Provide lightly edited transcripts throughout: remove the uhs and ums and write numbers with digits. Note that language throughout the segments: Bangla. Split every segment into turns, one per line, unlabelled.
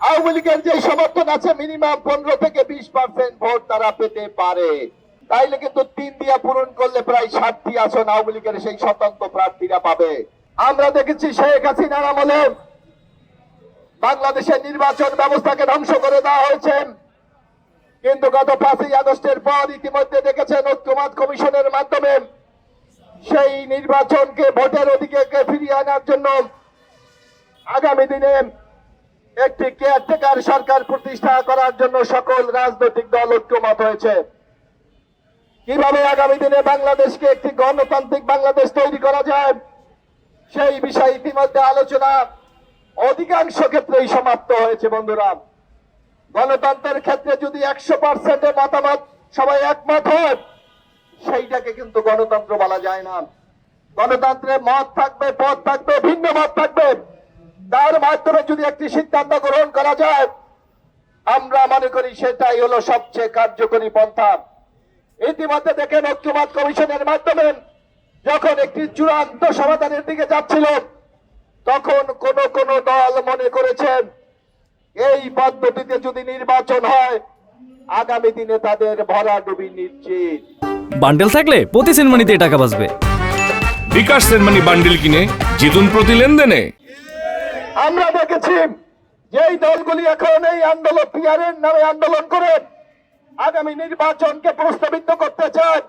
আওয়ামী লীগের যে সমর্থন আছে মিনিমাম 15 থেকে 20% ভোট তারা পেতে পারে। তাইলে কিন্তু 3 দিয়া পূরণ করলে প্রায় 60টি আসন আওয়ামী লীগের সেই স্বতন্ত্র প্রার্থীরা পাবে। আমরা দেখেছি শেখ হাসিনার আমলে বাংলাদেশের নির্বাচন ব্যবস্থাকে ধ্বংস করে দেওয়া হয়েছে, কিন্তু গত 5ই আগস্টের পর ইতিমধ্যে দেখেছেন ঐক্যমত কমিশনের মাধ্যমে সেই নির্বাচনকে ভোটের অধিকারকে ফিরিয়ে আনার জন্য আগামী দিনে একটি কেয়ারটেকার সরকার প্রতিষ্ঠা করার জন্য সকল রাজনৈতিক দল ঐক্যমত হয়েছে। কিভাবে আগামী দিনে বাংলাদেশকে একটি গণতান্ত্রিক বাংলাদেশ তৈরি করা যায় সেই বিষয়ে ইতিমধ্যে আলোচনা অধিকাংশ ক্ষেত্রেই সমাপ্ত হয়েছে। বন্ধুরা, গণতন্ত্রের ক্ষেত্রে যদি 100% মতামত সবাই একমত হয় সেইটাকে কিন্তু গণতন্ত্র বলা যায় না। গণতন্ত্রে মত থাকবে, পথ থাকবে, ভিন্ন মত থাকবে, তার মাধ্যমে যদি একটি সিদ্ধান্ত গ্রহণ করা যায় আমরা মনে করি সেটাই হলো সবচেয়ে কার্যকরী পন্থা। ইতিমধ্যে দেখেন ঐক্যমত কমিশনের মাধ্যমে যখন একটি চূড়ান্ত সমাধানের দিকে যাচ্ছিল তখন কোন দল মনে করেছেন এই পদ্ধতিতে যদি নির্বাচন হয় আগামী দিনে তাদের ভরাডুবি নিশ্চিত।
বান্ডেল থাকলে প্রতি সেনমানিতে টাকা বাঁচবে।
বিকাশ সেনমানি বান্ডেল কিনে জিতুন প্রতি লেনদেনে।
আমরা দেখেছি যেই দলগুলি এখন এই আন্দোলন পিয়ারের নামে আন্দোলন করে আগামী নির্বাচনকে প্রস্তাবিত করতে চান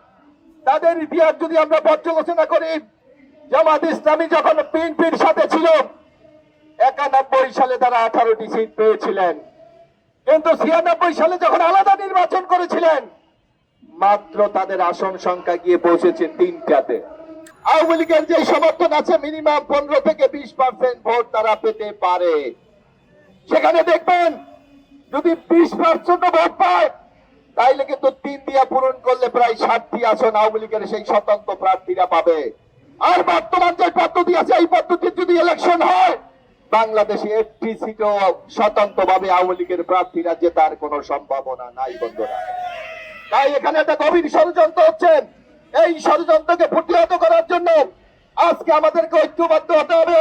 তাদের ইতিহাস যদি আমরা পর্যালোচনা করি, জামাত ইসলামী যখন বিএনপির সাথে ছিল 91 সালে তারা 18টি সিট পেয়েছিলেন, কিন্তু 96 সালে যখন আলাদা নির্বাচন করেছিলেন মাত্র তাদের আসন সংখ্যা গিয়ে পৌঁছেছে 3টাতে। আওয়ামী লীগের যে সমর্থন আছে মিনিমাম 15 থেকে 20% ভোট তারা পেতে পারে। সেখানে দেখবেন যদি 20% ভোট পায় তাইলে কিন্তু 3 দিয়া পূরণ করলে প্রায় 60টি আসন আওয়ামী লীগের সেই স্বতন্ত্র প্রার্থীরা পাবে। আর বর্তমান যে পদ্ধতি আছে এই পদ্ধতির যদি ইলেকশন হয় বাংলাদেশে একটি সিটও স্বতন্ত্রভাবে আওয়ামী লীগের প্রার্থীরা জেতার কোনো সম্ভাবনা নাই। বন্ধুরা, তাই এখানে একটা গভীর ষড়যন্ত্র হচ্ছে। এই ষড়যন্ত্রকে প্রতিহত করার জন্য আজকে আমাদেরকে ঐক্যবদ্ধ হতে হবে।